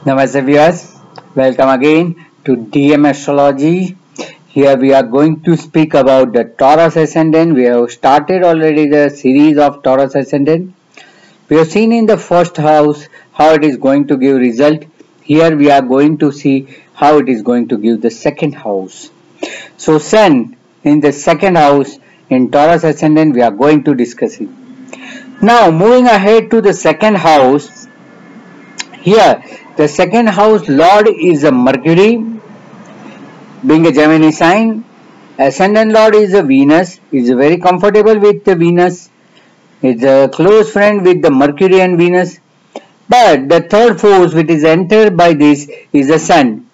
Namaste viewers, welcome again to DM Astrology. Here we are going to speak about the Taurus Ascendant. We have started already the series of Taurus Ascendant. We have seen in the first house how it is going to give result. Here we are going to see how it is going to give the second house. So Sun in the second house in Taurus Ascendant we are going to discuss it. Now moving ahead to the second house. Here the second house lord is a Mercury, being a Gemini sign. Ascendant lord is a Venus, is very comfortable with the Venus, is a close friend with the Mercury and Venus. But the third force which is entered by this is the Sun,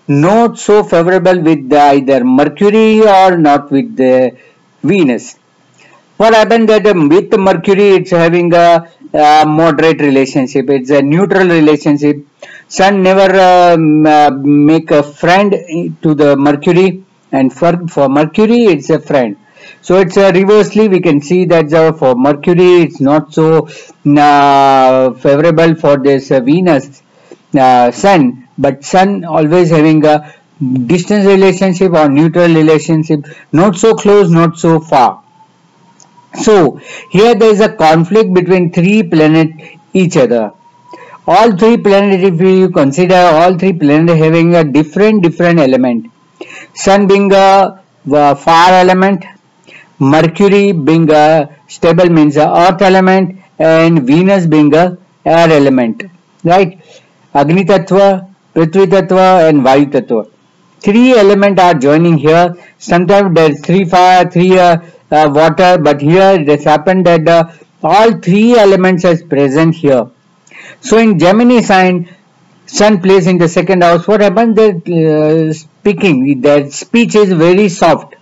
not so favorable with either Mercury or not with the Venus. What happened that with Mercury it's having a moderate relationship, it's a neutral relationship. Sun never make a friend to the Mercury, and for Mercury it's a friend. So it's reversely we can see that for Mercury it's not so favorable for this Venus Sun, but Sun always having a distance relationship or neutral relationship, not so close, not so far. So here there is a conflict between three planets each other. All three planets, if you consider all three planets having a different element. Sun being a fire element, Mercury being a stable means a earth element, and Venus being a air element. Right? Agni Tattva, Prithvi Tattva and Vayu Tattva. Three elements are joining here. Sometimes there is three fire, three water, but here it has happened that all three elements are present here. So in Gemini sign, Sun plays in the second house. What happens? Their speaking, their speech is very soft.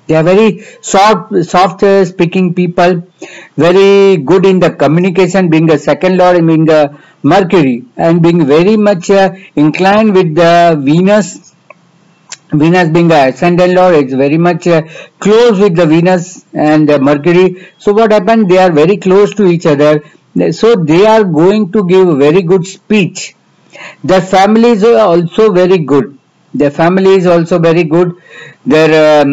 They are very soft speaking people, very good in the communication, being a second lord, being a Mercury, and being very much inclined with the Venus. Venus being a ascendant lord, it's very much close with the Venus and Mercury. So what happened? They are very close to each other. So they are going to give very good speech. Their families are also very good. Their family is also very good. Their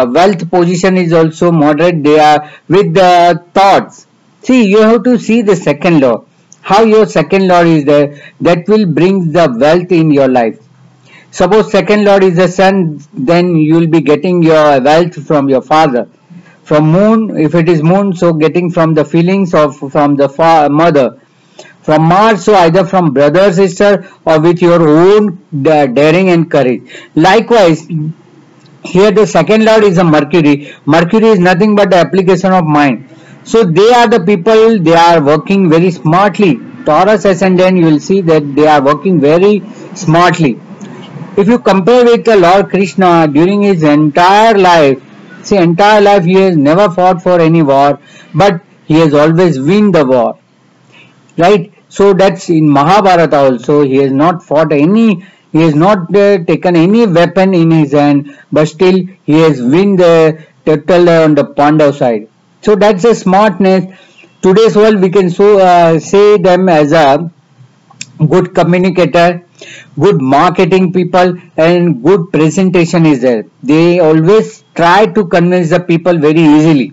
wealth position is also moderate. They are with the thoughts. See, you have to see the second law. How your second law is there. That will bring the wealth in your life. Suppose second lord is the Sun, then you will be getting your wealth from your father. From moon, if it is moon, so getting from the feelings of from the mother. From Mars, so either from brother, sister, or with your own daring and courage. Likewise, here the second lord is a Mercury. Mercury is nothing but the application of mind. So they are the people, they are working very smartly. Taurus Ascendant, you will see that they are working very smartly. If you compare with the Lord Krishna during his entire life, see, entire life he has never fought for any war, but he has always won the war. Right? So that's in Mahabharata also. He has not fought any, he has not taken any weapon in his hand, but still he has won the total on the Pandav side. So that's a smartness. Today's world we can say them as a good communicator, good marketing people, and good presentation is there. They always try to convince the people very easily.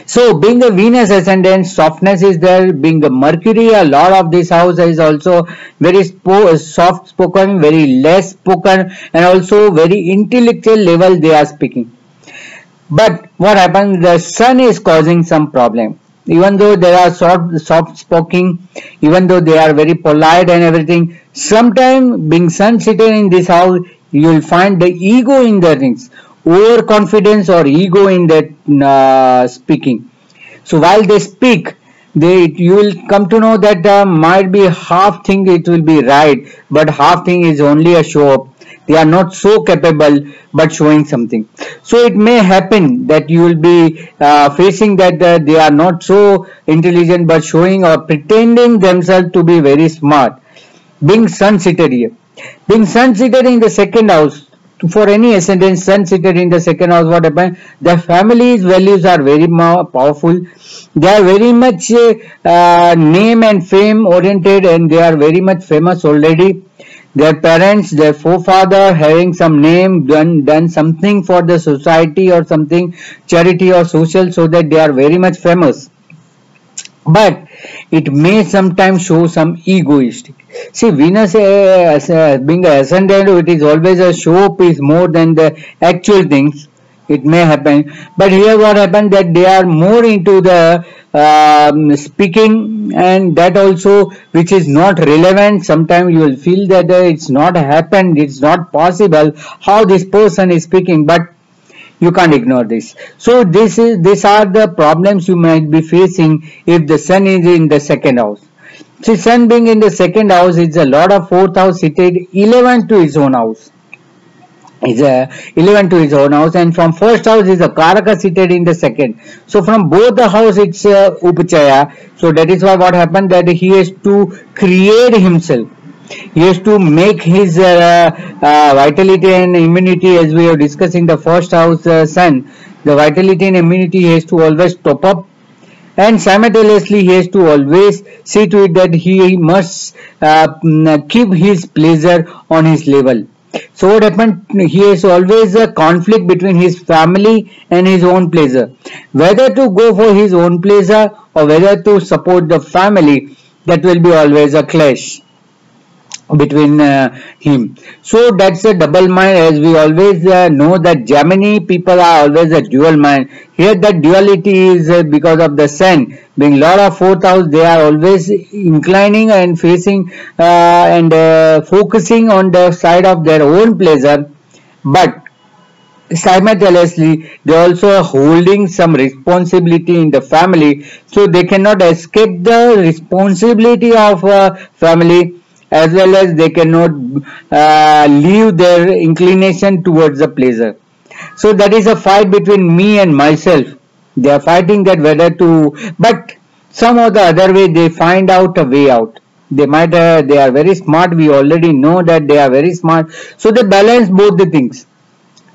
So being a Venus ascendant, softness is there. Being a Mercury, a lot of this house is also very soft spoken, very less spoken, and also very intellectual level they are speaking. But what happens? The Sun is causing some problem. Even though they are soft spoken, even though they are very polite and everything, sometimes being Sun sitting in this house, you will find the ego in their things, overconfidence or ego in that speaking. So while they speak, you will come to know that might be half thing it will be right, but half thing is only a show up. They are not so capable but showing something. So it may happen that you will be facing that they are not so intelligent but showing or pretending themselves to be very smart. Being Sun seated here. Being Sun seated in the second house, for any ascendant sun seated in the second house, what happens? The family's values are very more powerful. They are very much name and fame oriented, and they are very much famous already. Their parents, their forefather having some name, done something for the society or something, charity or social, so that they are very much famous. But it may sometimes show some egoistic. See, Venus being an ascendant, it is always a showpiece more than the actual things. It may happen, but here what happened, that they are more into the speaking, and that also which is not relevant. Sometimes you will feel that it's not happened, it's not possible how this person is speaking, but you can't ignore this. So these are the problems you might be facing if the sun is in the second house. See, sun being in the second house is a lot of fourth house seated 11 to his own house. Is 11 to his own house, and from first house is a Karaka seated in the second. So from both the house it's Upachaya. So that is why what happened, that he has to create himself. He has to make his vitality and immunity, as we have discussed in the first house sun. The vitality and immunity he has to always top up, and simultaneously he has to always see to it that he must keep his pleasure on his level. So what happened, he has always a conflict between his family and his own pleasure. Whether to go for his own pleasure or whether to support the family, that will be always a clash between him. So that's a double mind, as we always know that Gemini people are always a dual mind. Here that duality is because of the sun being Lord of fourth house. They are always inclining and facing and focusing on the side of their own pleasure, but simultaneously they also are holding some responsibility in the family, so they cannot escape the responsibility of family, as well as they cannot leave their inclination towards the pleasure. So that is a fight between me and myself. They are fighting that whether to, but some or the other way they find out a way out. They might, they are very smart. We already know that they are very smart. So they balance both the things.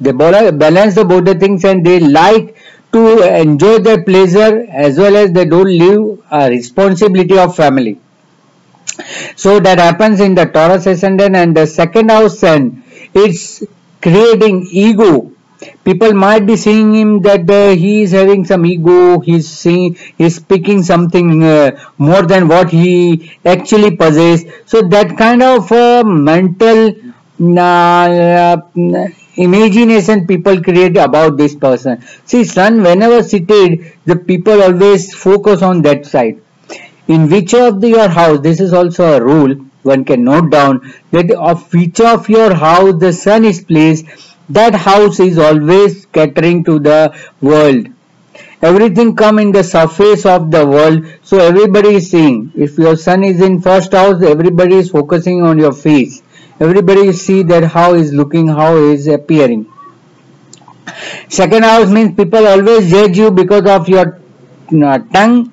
They balance both the things, and they like to enjoy their pleasure as well as they don't leave a responsibility of family. So that happens in the Taurus ascendant and the second house sun. It's creating ego. People might be seeing him that he is having some ego. He's speaking something more than what he actually possesses. So that kind of mental imagination people create about this person. See, sun whenever seated, the people always focus on that side. In which of your house, this is also a rule one can note down, that of which of your house the sun is placed, that house is always catering to the world. Everything come in the surface of the world, so everybody is seeing. If your sun is in first house, everybody is focusing on your face. Everybody see that how is looking, how is appearing. Second house means people always judge you because of your tongue,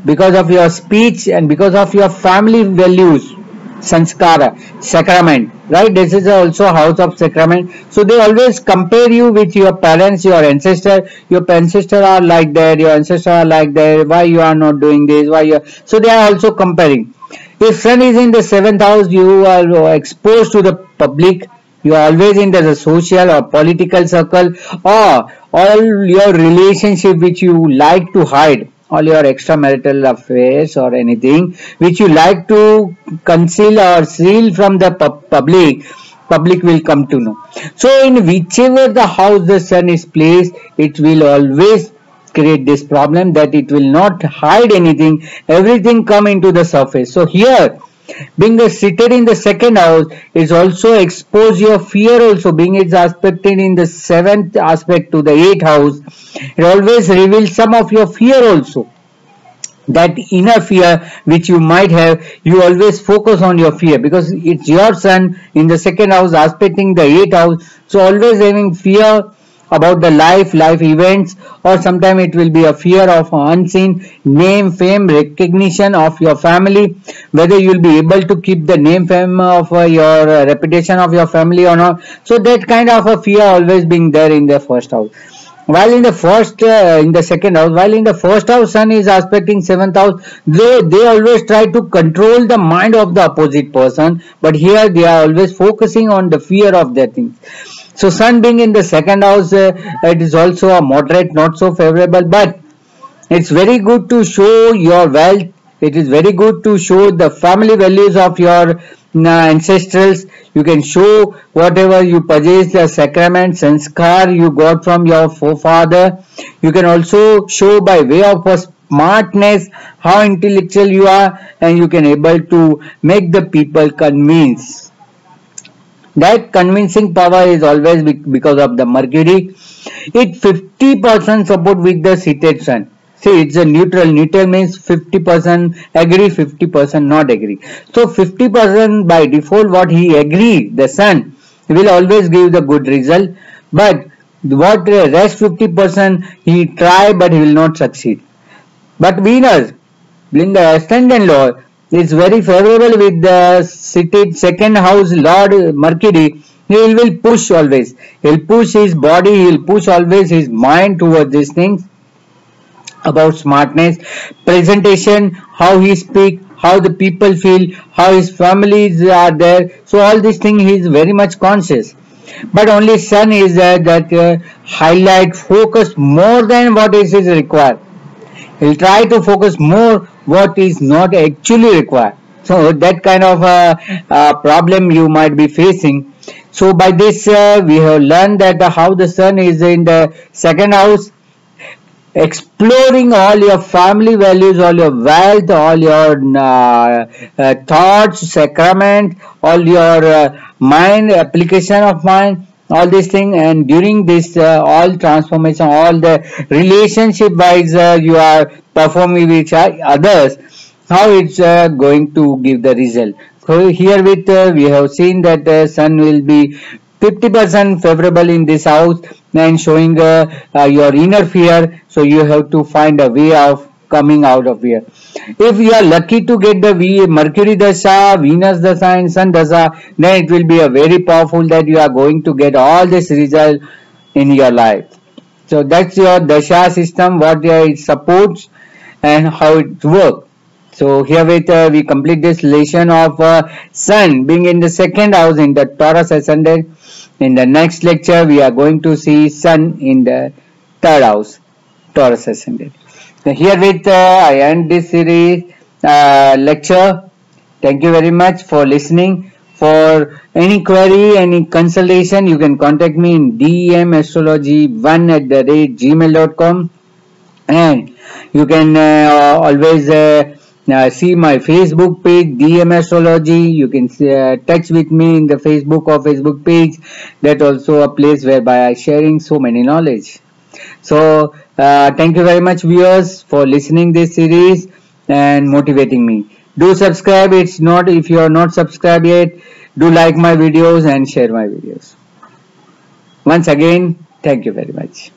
because of your speech, and because of your family values, sanskara, sacrament, right? This is also house of sacrament. So they always compare you with your parents, your ancestor. Your ancestors are like that, your ancestors are like that, why you are not doing this, why you are... So they are also comparing. If sun is in the seventh house, you are exposed to the public. You are always in the social or political circle, or all your relationship which you like to hide, all your extramarital affairs or anything which you like to conceal or seal from the public will come to know. So in whichever the house the sun is placed, it will always create this problem that it will not hide anything, everything come into the surface. So here, being seated in the second house is also expose your fear also, being it's aspected in the seventh aspect to the eighth house. It always reveals some of your fear also. That inner fear which you might have, you always focus on your fear because it's your sun in the second house aspecting the eighth house. So always having fear about the life events, or sometimes it will be a fear of unseen name, fame, recognition of your family, whether you will be able to keep the name, fame of your reputation of your family or not. So that kind of a fear always being there in the first house. While in the second house, while in the first house, Sun is aspecting seventh house, they always try to control the mind of the opposite person, but here they are always focusing on the fear of their things. So Sun being in the second house, it is also a moderate, not so favorable, but it's very good to show your wealth. It is very good to show the family values of your ancestrals. You can show whatever you purchased, the sacrament, sanskar you got from your forefather. You can also show by way of a smartness how intellectual you are, and you can able to make the people convince. That convincing power is always because of the Mercury. It 50% support with the seated Sun. See, it's a neutral. Neutral means 50% agree, 50% not agree. So 50% by default what he agree, the Sun will always give the good result. But what rest 50% he try but he will not succeed. But Venus, in the Ascendant law, is very favorable with the seated second house Lord Mercury. He will push always. He will push his body, he will push always his mind towards these things about smartness, presentation, how he speak, how the people feel, how his families are there. So all these things he is very much conscious. But only Sun is that highlight, focus more than what is required. He'll try to focus more what is not actually required. So that kind of problem you might be facing. So by this we have learned that how the Sun is in the second house, exploring all your family values, all your wealth, all your thoughts, sacrament, all your mind, application of mind, all these things. And during this all transformation, all the relationship wise you are performing with others, how it's going to give the result. So here with we have seen that Sun will be 50% favorable in this house and showing your inner fear. So you have to find a way of coming out of here. If you are lucky to get the Mercury Dasha, Venus Dasha and Sun Dasha, then it will be a very powerful that you are going to get all this result in your life. So that's your Dasha system, what it supports and how it works. So here with we complete this lesson of Sun being in the second house in the Taurus Ascendant. In the next lecture we are going to see Sun in the third house, Taurus Ascendant. So here with I end this series lecture. Thank you very much for listening. For any query, any consultation, you can contact me in dmastrology1@gmail.com, and you can always see my Facebook page DM Astrology. You can touch with me in the Facebook or Facebook page. That also a place whereby I sharing so many knowledge. So thank you very much viewers for listening this series and motivating me. Do subscribe. It's not, if you are not subscribed yet, do like my videos and share my videos. Once again, thank you very much.